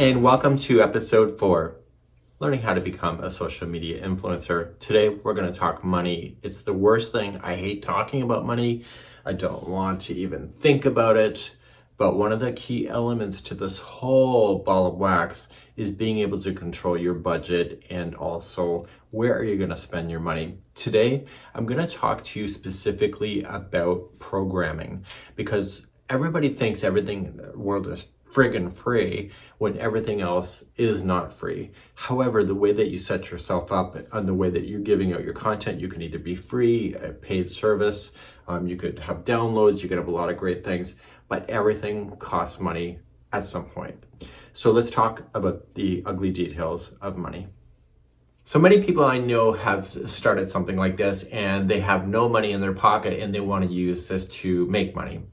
and welcome to episode 4, learning how to become a social media influencer. Today we're going to talk money. It's the worst thing. I hate talking about money. I don't want to even think about it. But one of the key elements to this whole ball of wax is being able to control your budget and also where are you going to spend your money. Today, I'm going to talk to you specifically about programming because everybody thinks everything in the world is friggin' free when everything else is not free. However, the way that you set yourself up and the way that you're giving out your content, you can either be free, a paid service, you could have downloads, you could have a lot of great things, but everything costs money at some point. So let's talk about the ugly details of money. So many people I know have started something like this and they have no money in their pocket and they want to use this to make money.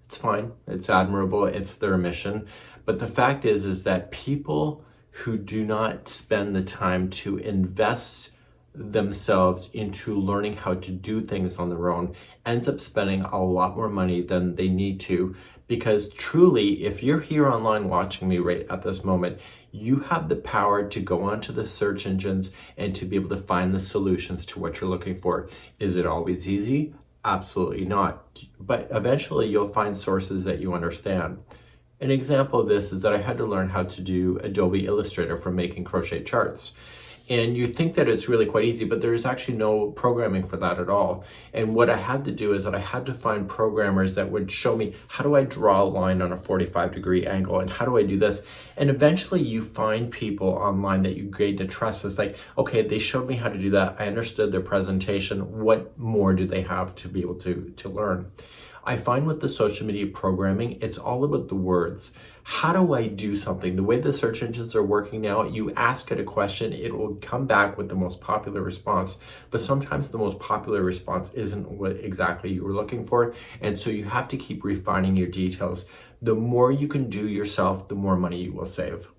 It's fine, it's admirable, it's their mission. But the fact is that people who do not spend the time to invest themselves into learning how to do things on their own ends up spending a lot more money than they need to. Because truly, if you're here online watching me right at this moment, you have the power to go onto the search engines and to be able to find the solutions to what you're looking for. Is it always easy? Absolutely not. But eventually you'll find sources that you understand. An example of this is that I had to learn how to do Adobe Illustrator for making crochet charts. And you think that it's really quite easy, but there's actually no programming for that at all. And what I had to do is that I had to find programmers that would show me how do I draw a line on a 45-degree angle and how do I do this? And eventually you find people online that you gain to trust. It's like, okay, they showed me how to do that. I understood their presentation. What more do they have to be able to learn? I find with the social media programming, it's all about the words. How do I do something? The way the search engines are working now, you ask it a question, it will come back with the most popular response. But sometimes the most popular response isn't what exactly you were looking for. And so you have to keep refining your details. The more you can do yourself, the more money you will save.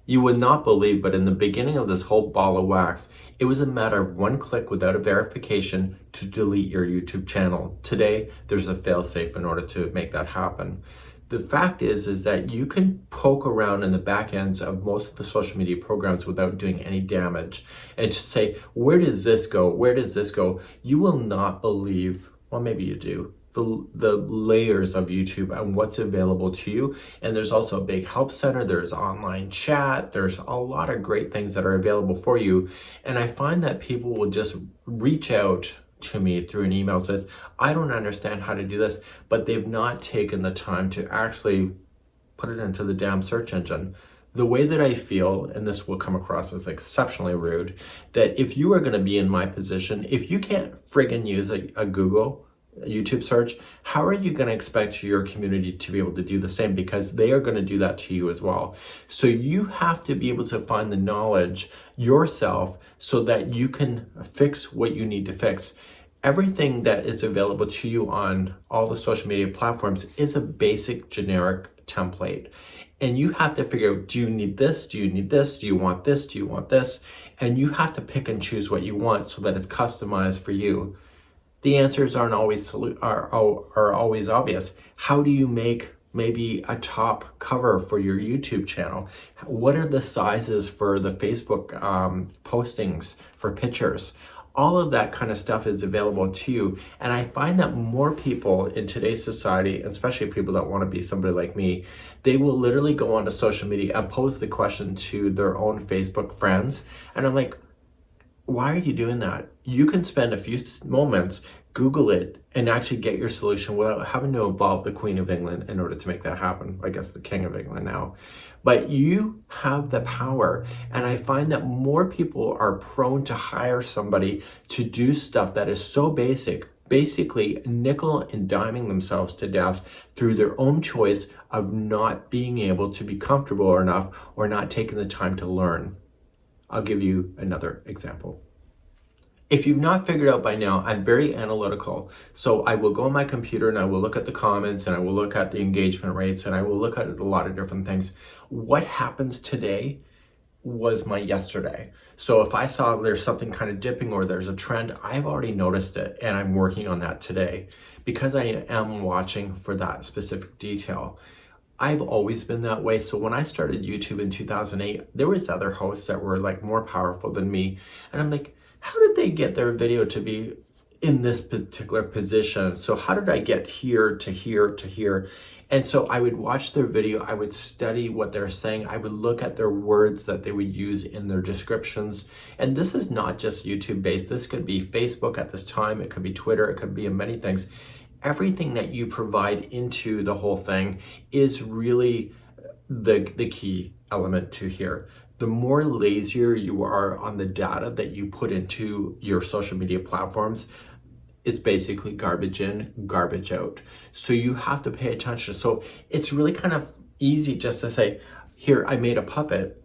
You would not believe, but in the beginning of this whole ball of wax, it was a matter of one click without a verification to delete your YouTube channel. Today, there's a fail-safe in order to make that happen. The fact is that you can poke around in the back ends of most of the social media programs without doing any damage. And to say, where does this go? Where does this go? You will not believe, well, maybe you do, the layers of YouTube and what's available to you. And there's also a big help center, there's online chat, there's a lot of great things that are available for you. And I find that people will just reach out to me through an email says, I don't understand how to do this, but they've not taken the time to actually put it into the damn search engine. The way that I feel, and this will come across as exceptionally rude, that if you are going to be in my position, if you can't friggin' use a Google YouTube search, how are you going to expect your community to be able to do the same? Because they are going to do that to you as well. So you have to be able to find the knowledge yourself so that you can fix what you need to fix. Everything that is available to you on all the social media platforms is a basic generic template. And you have to figure out, do you need this? Do you need this? Do you want this? Do you want this? And you have to pick and choose what you want so that it's customized for you. The answers aren't always are always obvious. How do you make maybe a top cover for your YouTube channel? What are the sizes for the Facebook postings for pictures? All of that kind of stuff is available to you. And I find that more people in today's society, especially people that want to be somebody like me, they will literally go onto social media and pose the question to their own Facebook friends. And I'm like, why are you doing that? You can spend a few moments, Google it, and actually get your solution without having to involve the Queen of England in order to make that happen. I guess the King of England now. But you have the power. And I find that more people are prone to hire somebody to do stuff that is so basic, basically nickel and diming themselves to death through their own choice of not being able to be comfortable enough or not taking the time to learn. I'll give you another example. If you've not figured out by now, I'm very analytical. So I will go on my computer and I will look at the comments and I will look at the engagement rates and I will look at a lot of different things. What happens today was my yesterday. So if I saw there's something kind of dipping or there's a trend, I've already noticed it and I'm working on that today because I am watching for that specific detail. I've always been that way. So when I started YouTube in 2008, there was other hosts that were like more powerful than me. And I'm like, how did they get their video to be in this particular position? So how did I get here to here to here? And so I would watch their video, I would study what they're saying, I would look at their words that they would use in their descriptions. And this is not just YouTube based. This could be Facebook at this time, it could be Twitter, it could be many things. Everything that you provide into the whole thing is really the key element to here. The more lazier you are on the data that you put into your social media platforms, it's basically garbage in, garbage out. So you have to pay attention. So it's really kind of easy just to say, here, I made a puppet,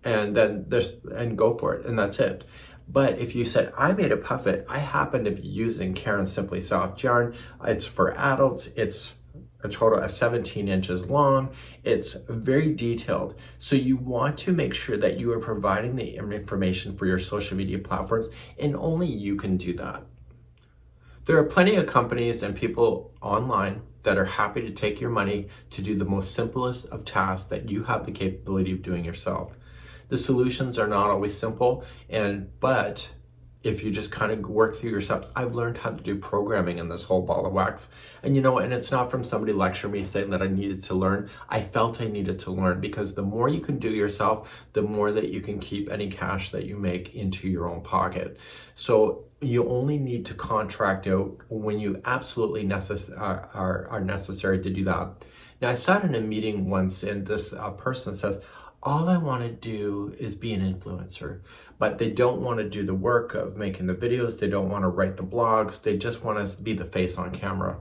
and then and go for it, and that's it. But if you said, I made a puppet, I happen to be using Karen's Simply Soft yarn. It's for adults. It's a total of 17 inches long. It's very detailed. So you want to make sure that you are providing the information for your social media platforms, and only you can do that. There are plenty of companies and people online that are happy to take your money to do the most simplest of tasks that you have the capability of doing yourself. The solutions are not always simple, but if you just kind of work through your steps, I've learned how to do programming in this whole ball of wax. And and it's not from somebody lecturing me saying that I needed to learn. I felt I needed to learn, because the more you can do yourself, the more that you can keep any cash that you make into your own pocket. So you only need to contract out when you absolutely are necessary to do that. Now, I sat in a meeting once, and this person says, all I want to do is be an influencer, but they don't want to do the work of making the videos. They don't want to write the blogs. They just want to be the face on camera.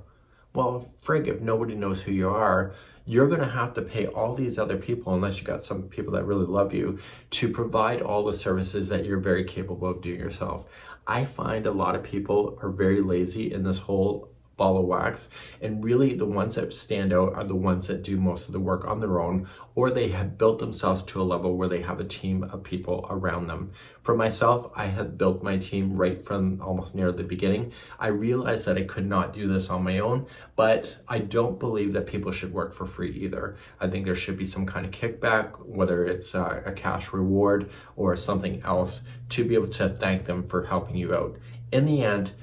Well, frig, if nobody knows who you are, you're going to have to pay all these other people, unless you got some people that really love you, to provide all the services that you're very capable of doing yourself. I find a lot of people are very lazy in this whole ball of wax, and really the ones that stand out are the ones that do most of the work on their own, or they have built themselves to a level where they have a team of people around them. For myself, I have built my team right from almost near the beginning. I realized that I could not do this on my own, but I don't believe that people should work for free either. I think there should be some kind of kickback, whether it's a cash reward or something else, to be able to thank them for helping you out. In the end,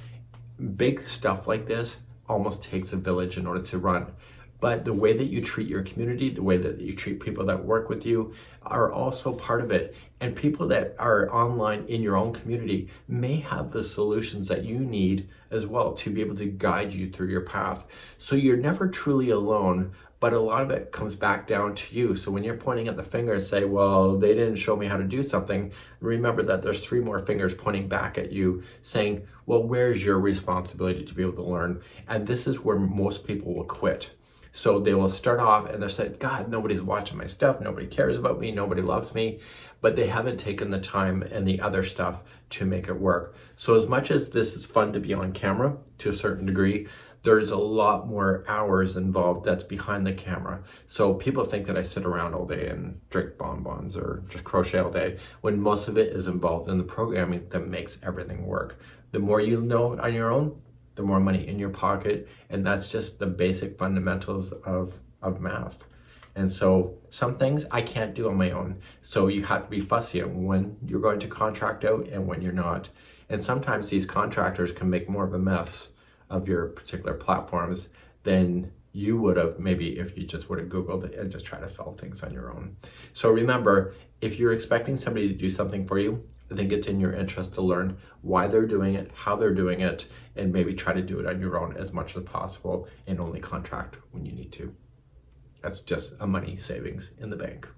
big stuff like this almost takes a village in order to run. But the way that you treat your community, the way that you treat people that work with you are also part of it. And people that are online in your own community may have the solutions that you need as well to be able to guide you through your path. So you're never truly alone, but a lot of it comes back down to you. So when you're pointing at the finger and say, well, they didn't show me how to do something, remember that there's 3 more fingers pointing back at you saying, well, where's your responsibility to be able to learn? And this is where most people will quit. So they will start off and they'll say, God, nobody's watching my stuff. Nobody cares about me. Nobody loves me. But they haven't taken the time and the other stuff to make it work. So as much as this is fun to be on camera to a certain degree, there's a lot more hours involved that's behind the camera. So people think that I sit around all day and drink bonbons or just crochet all day, when most of it is involved in the programming that makes everything work. The more you know on your own, the more money in your pocket. And that's just the basic fundamentals of math. And so some things I can't do on my own. So you have to be fussy on when you're going to contract out and when you're not. And sometimes these contractors can make more of a mess of your particular platforms than you would have maybe if you just would have Googled it and just try to solve things on your own. So remember, if you're expecting somebody to do something for you, I think it's in your interest to learn why they're doing it, how they're doing it, and maybe try to do it on your own as much as possible and only contract when you need to. That's just a money savings in the bank.